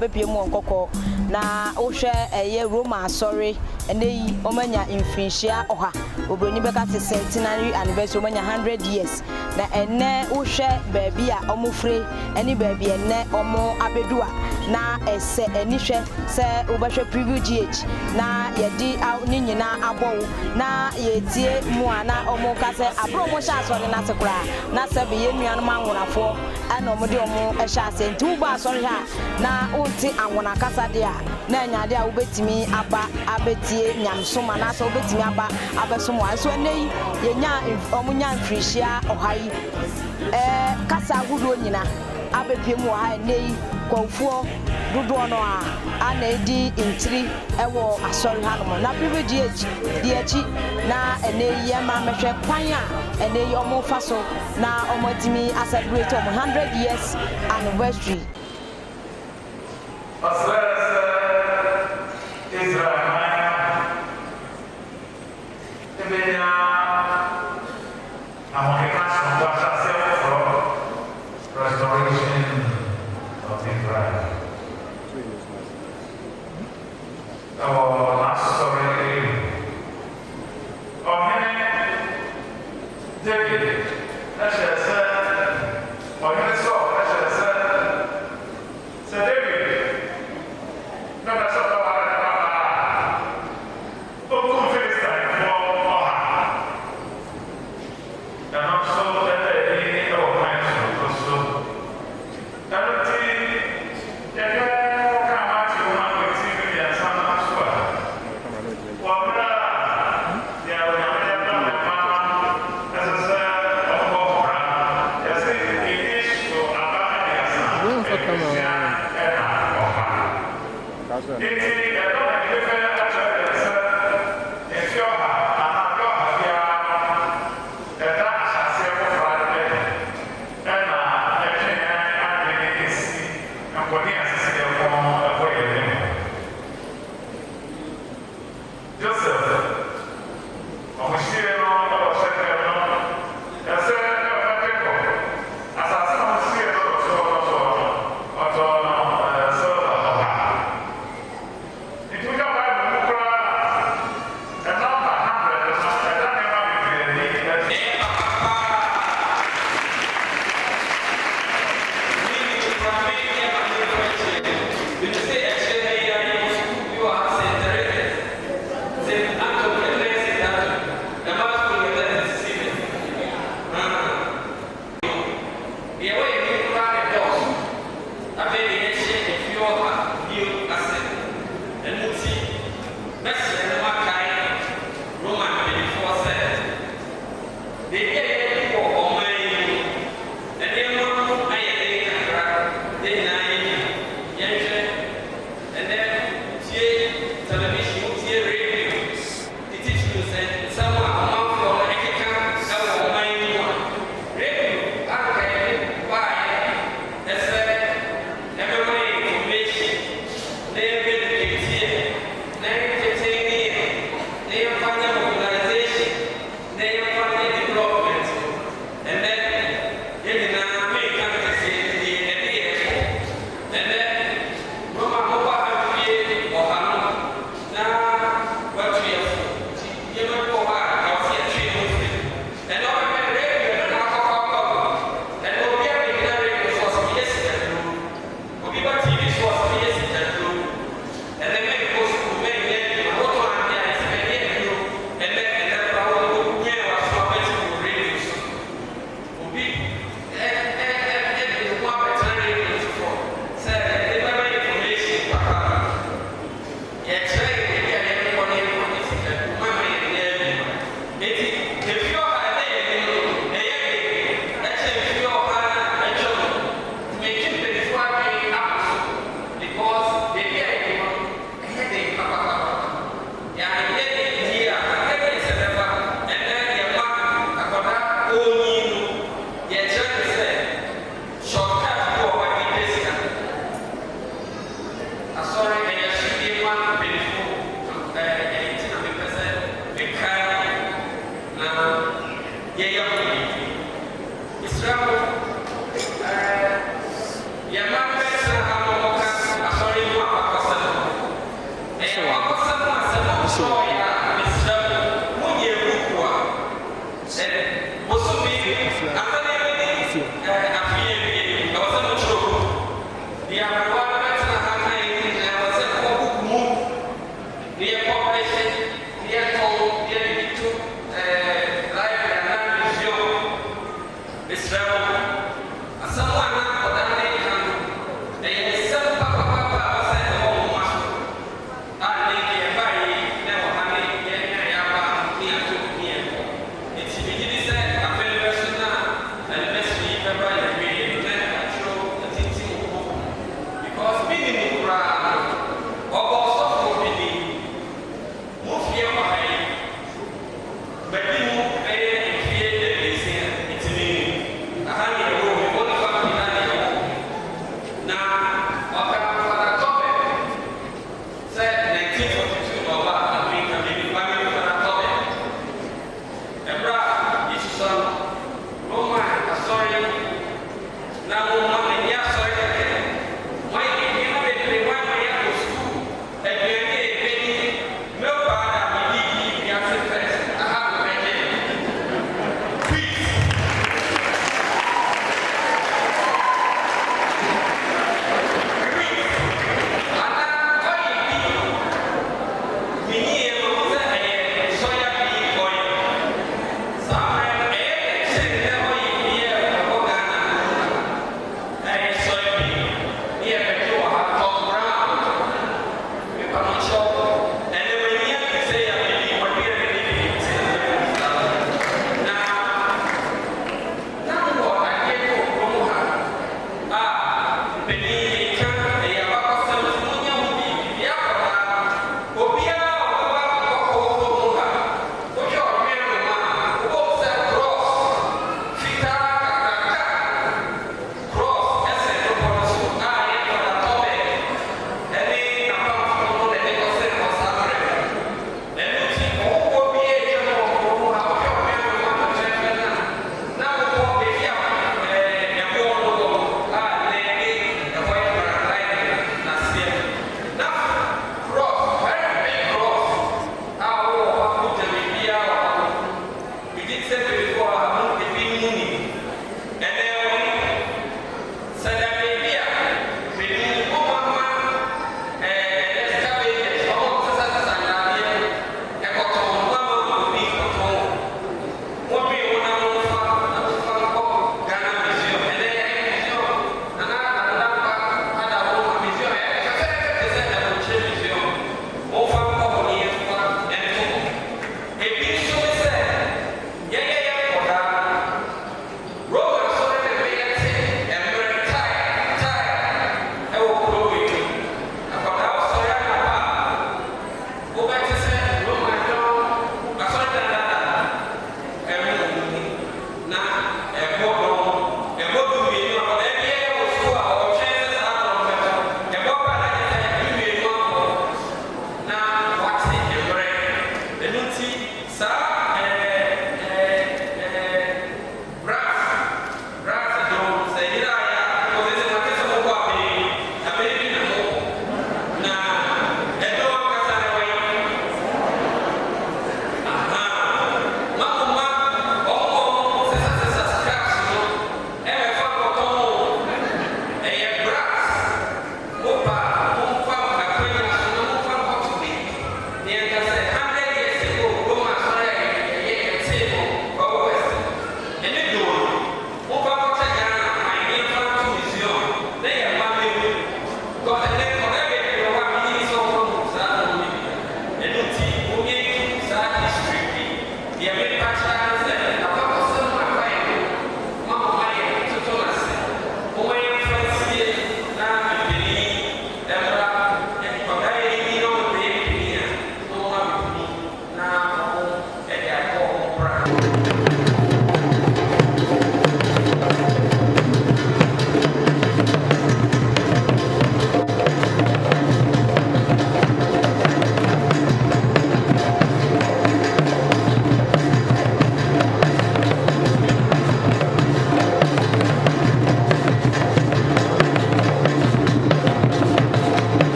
abepie mu Nkawkaw na wohwe eye Roma sorry eneyi omanya mfinhia oha obroni beka se Centenary anniversary omanya 100 years na enne wohwe baabi a omofre eni baabi enne omo abedua na ese enihwe se wobehwe PreViewGh na yedi ni nyina abowo na yetie mu ana omo ka se abro mo sha asore na sekura na se be yenuan ma nwonafo ana omo de omo ehya ase nti wo ba asore ha na wonti anwona kasa de a na nyade a wobetimi aba abetie nyamsoma na so wobetimi aba abesomo aso nei yenya omo nya mfrihia ohai kasa agudo nyina abepie mu ha nei Kwahu dodo no a ana edi intiri ewo asori hanom na PreViewGh di echi na eneyi ma mehwe kwan a eneyi omo faso na omo timi celebrate omo 100 years anniversary. Yeah, my best, I'm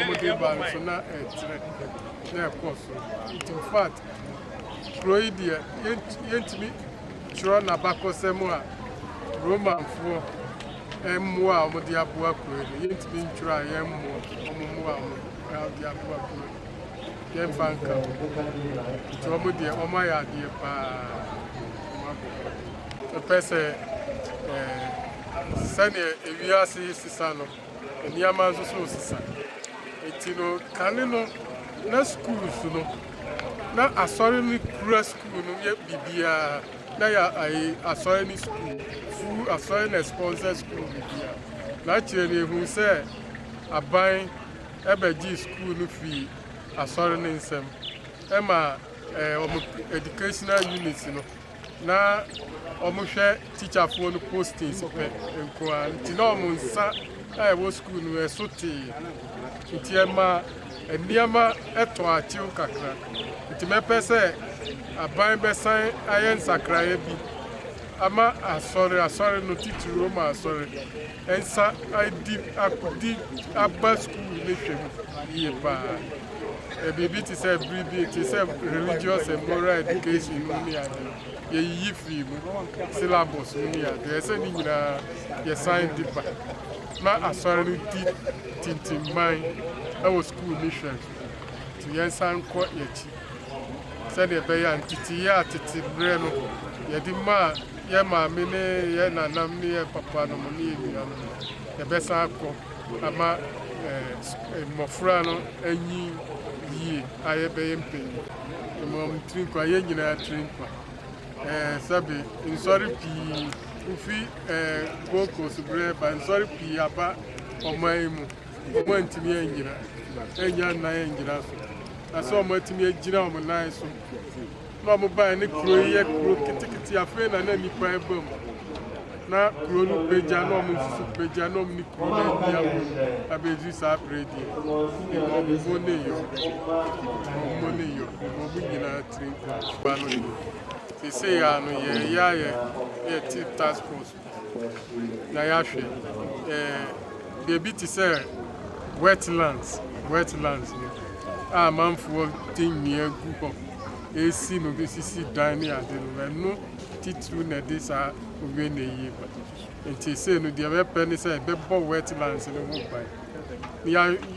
ọmọdé bá ń sọ náà ẹ̀tẹ̀rẹ̀ náà ẹ̀kọ́ so. In fact, Croatia, yẹntìmí twerɛ n'abakɔsɛm a Romanfoɔ mmoa a wɔde aboa kuro no yɛntumi ntwerɛ a yɛmmoa mmoa a wɔde aboa kuro no yɛmfa nka wo nti wɔn deɛ wɔn ayɛ adeɛ paa ɛpɛ sɛ sɛnea ewiase sisa no nneɛma nso so sisa eti no kane no na schools no na asɔre no kura school no yɛ bibiara na ya asɔre ni school fu asɔre na sponsor school bibia na kyerɛ ne ehu sɛ aban ɛbɛgye school no fi asɔre ne nsɛm ɛma ɔmo educational units no na ɔmo hwɛ teacherfoɔ no postings pɛ nkoa nti na ɔmo nsa a ɛwɔ school no ɛso tee nti ɛma nneɛma ɛtɔ akyew kakra nti mɛpɛ sɛ aban bɛsan ayɛ nsakraeɛ bi ama asɔre no titiri ma asɔre ɛnsa akodi aba school ne hwɛ mu yie paa biribi te sɛ biribi te sɛ religious and moral education mu ne ade yɛyiyi firi mu syllabus mu ne ade ɛsɛ ne nyinaa yɛsan de ba na asɔre no di tintimman ɛwɔ school ne hwɛ nti yɛnsan kɔ yɛkyi sɛdeɛ ɛbɛyɛ a ntete yɛ atete berɛ no yɛde ma yɛ maame ne yɛ nanam ne yɛ papa no ne yɛ nua no yɛbɛsan akɔ ama mmɔfra no anyi yie a yɛbɛyɛ mpanyin mmom tiri nkwa yɛn nyinaa tiri nkwa sɛbe nsɔre pii wofi Gold Coast berɛ ba nsɔre pii aba ɔman mu ɔmo antumi anyina ɛnya nnan anyina so asɛ ɔmo atumi agyina ɔmo nan so na ɔmo ban ne kuro yi yɛ kuro ketekete afei na nipa ɛba mu na kuro no pagya na ɔmo nsusu pagya na ɔmo ne kuro no ani awo abɛdzi saa berɛ deɛ ɔmo ne yɔ ɔmo nyinaa tiri nkwa no yi sese ya no yɛ ti task force na yɛahwɛ beebi te sɛ wetlands no a amanfoɔ de nnua gu hɔ esi no bi sisi dan ne ade no ɛno titiri na ɛde saa owie na yie ba nti ese no deɛ bɛpɛ ne sɛ ɛbɛbɔ wetlands no ho ban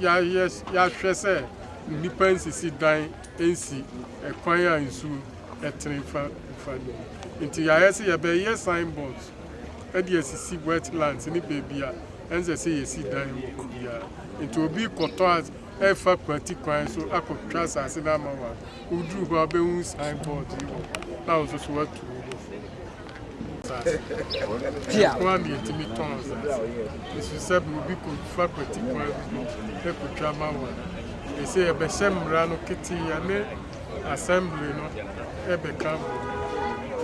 yɛahwɛ sɛ nnipa nsisi dan nsi ɛkwan a nsuo ɛtene fa no nti yɛayɛ sɛ yɛbɛyɛ signboards ɛde asisi wetlands ne baabi a ɛnsɛ sɛ yɛsi dan wɔ biara nti obi kɔtɔ ɛfa kwati kwan so akɔtwa asase no ama wa woduru hɔ abɛhu signboard yi hɔ na wo nso so watu kwan ne yɛtumi tɔn asase ɛsu sɛ obi kɔfa kwati kwan ɛkɔtwa ama wa ɛsɛ yɛbɛhyɛ mmara no keteya ne assembly no ɛbɛka ho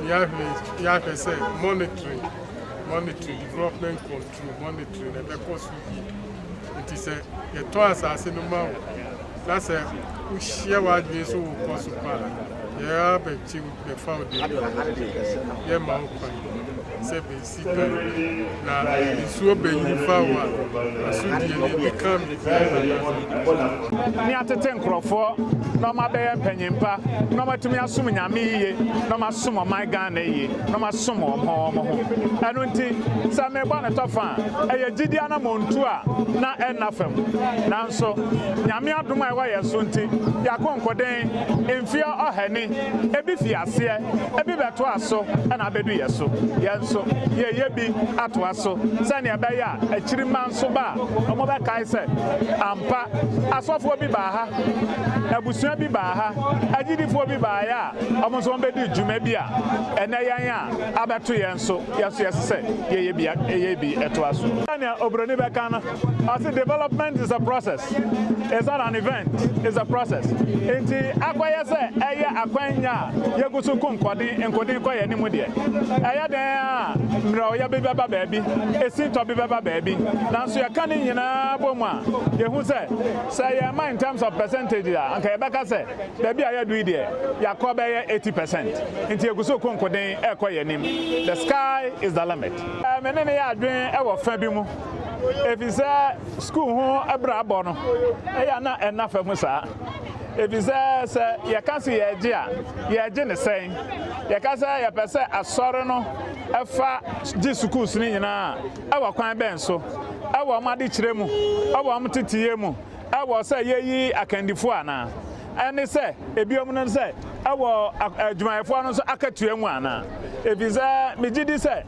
yɛahwɛ sɛ monitoring development control monitoring ɛbɛkɔ so yie nti sɛ yɛtɔ asase no ma wo na sɛ wohyia w'adwene so wokɔ so paa yɛa bɛkyi bɛfa wo de yɛma wo kwan sɛ bɛsi kan na nsuo bɛyi fa wo a asodie ne ɛka ne atete nkurɔfoɔ na ɔmabɛyɛ mpanyimpa na ɔmatumi asom nyame yie na ɔmasom ɔman Ghana yie na ɔmasom ɔmo ho ɛno nti sɛ mebɔ ne tɔfa a ɛyɛ gyidi anamontu a na ɛnna fam nanso nyame adom a ɛwɔ yɛ so nti yɛakɔ nkɔden mfeɛ ɔhani ebi fi aseɛ ebi bɛto aso ɛna abɛdu yɛ so yɛn nso yɛyɛ bi atoa so sɛnea ɛbɛyɛ a akyirima nso ba a ɔmo bɛkae sɛ ampa asɔfoɔ bi baa ha abusua bi baa ha agyidifoɔ bi baa yɛ a ɔmo nso bɛdi dwuma bi a ɛnɛ yɛn a abɛto yɛn so yɛsɛ sɛ yɛyɛ bi ɛtoa so sɛnea obroni bɛka no ɔse development is a process it's not an event it's a process nti akɔyɛ sɛ ɛyɛ akwanya a yɛgu so ko nkɔden kɔ yɛ anim deɛ ɛyɛ dɛn a mmerɛ ɔyɛ bi bɛba baabi esi tɔ bi bɛba baabi nanso yɛka ne nyinaa bɔ mu a yɛhu sɛ yɛma in terms of percentage a anka yɛbɛka sɛ baabi a yɛdu yi deɛ yɛakɔ bɛyɛ 80% nti yɛgu so ko nkɔden ɛkɔ yɛ anim the sky is the limit mene ne yɛ adwen ɛwɔ fa bi mu if you say school ho ebra abo no na enough mu saa if you say you can see ye ne sen you can say you pese asore no efa ji schools ni nyina awa kwan ben so awa ma de kire mu awa am titiye mu awa say yeyi akandifo ana ene say ebiom no say awa adwumayefo no so akatua mu ana ebiza megidi say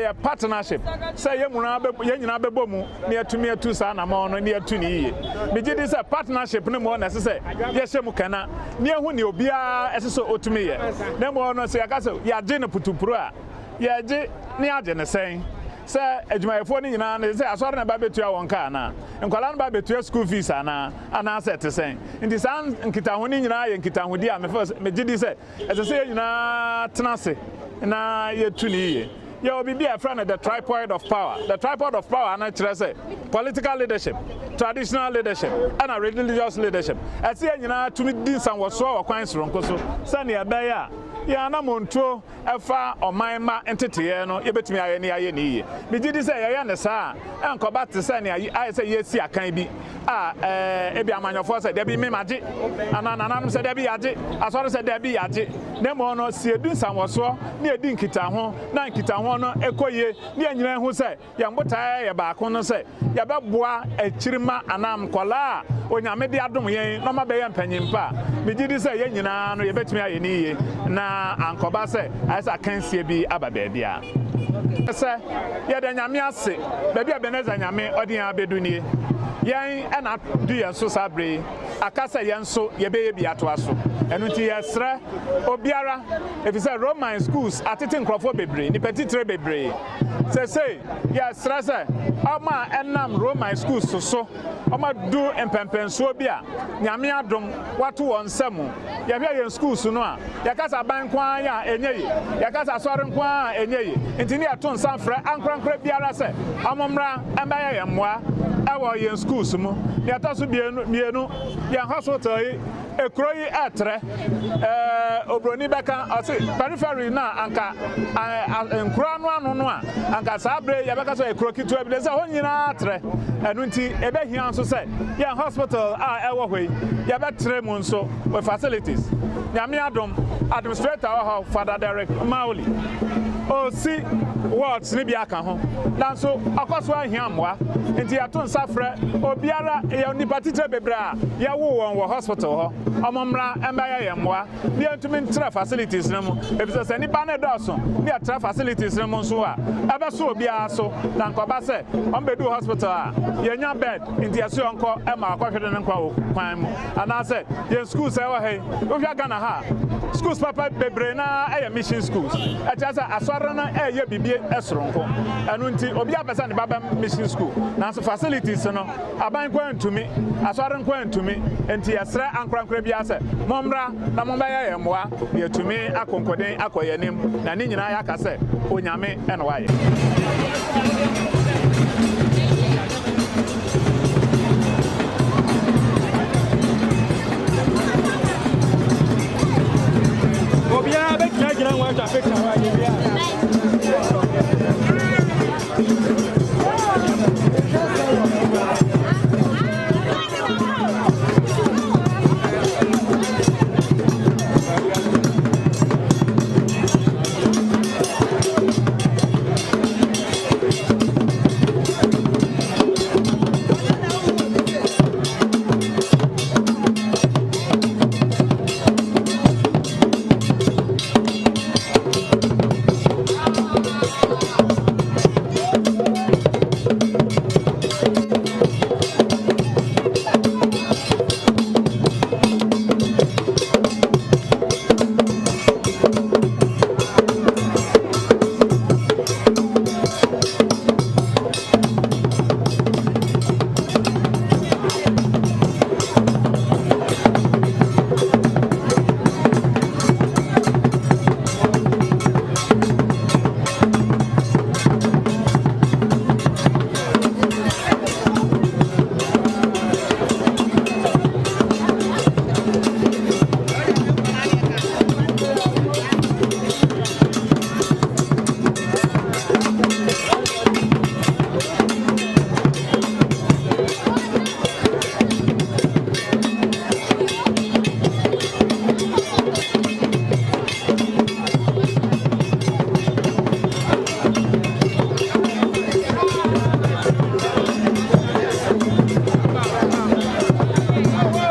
ya partnership say ye nyina bebo mu na atumi atu sa na ma no na atu ni yiye megidi say partnership no mo na say ye hyemu kana na ehu ne obia eseso otumi ye na mo no say aka say ya je ne putupuro a ya je ne age ne sen say adwumayefo ni nyina na say asore na ba betua won ka na nkwala na ba betua school fees ana set sen nti san nkitaho ni nyina ye nkitaho di a megidi say say nyina tenase na yetu ni ye obi be a friend of the tripod of power na kire say political leadership, traditional leadership and a religious leadership as ye nyina tumi din san wo so wa kwan soro nkoso say na ebe ya na montuo efa omanma entete no yebetumi aye ni ye megidi say ye ne saa enkoba te say na aye say yesi akan bi ebi amanyofo say de bi memaje anananam say de bi yaje asoro say de bi yaje na mo no si edun san wo so na edi nkita ho na nkita ho no ekoye na anyina hu say ya mbota ye ba ko no say ya beboa akirima anam kola onyame de adom yen no ma be ye mpanyimpa megidi say ye nyina no yebetumi aye ni ye na ankoba say asa kansie bi aba bia say ye de nyame ase ba bia beneza nyame odi an abedunie yen na du ye so sabre akasa yen so ye be ye bi ato aso enu ti yesre obiara if you say Roman schools atete nkrofo bebre ni petitre bebre say yesre say ama enam Roman schools so ama du empempenso bi a nyame adom wato won samu ye hwe yen schools no a yakasa ban kwan ya enye yakasa sore kwan a enye enti ni ato nsan frɛ ankrankra biara say amomra embaye ye mmoa ewo yen schools mu ya taso mienu ya hospital yi ekroyi atre obroni beka ase periphery na anka nkro anu no a anka sabre ya beka so ekro kitu ebi say ho nyina atre enu nti ebe hia nso say ya hospital ewo hoi ya betre mu nso with facilities nyame adom administrator ho Father Derek Mauli o si wards ni bi aka ho nanso akoso ahia mmoa nti ya to nsafre obiara ya nipa titre bebra ya wo won wo hospital ho omomra embaye ye mmoa ni antumi ntra facilities na mu ebisa se nipa na doso ni atra facilities na mu so a abeso obiara so na nkoba se ombedu hospital a yenya bed nti aso onko e ma akwahwede ne nkwa kwan mu ana se ye schools e wa he ohwa Ghana ha schools papa bebre na e mission schools e jasa asore na e ye bibie esronko anu nti obi abesa ne baba mission school na so facilities no aban kwa ntumi asore kwa ntumi nti yesre ankrankra bi ase momra na momba ye mmoa ye tumi akonkoden akoyenim na ni nyina ya kase onyame eno waye Obia be gina gina wa ta picture wa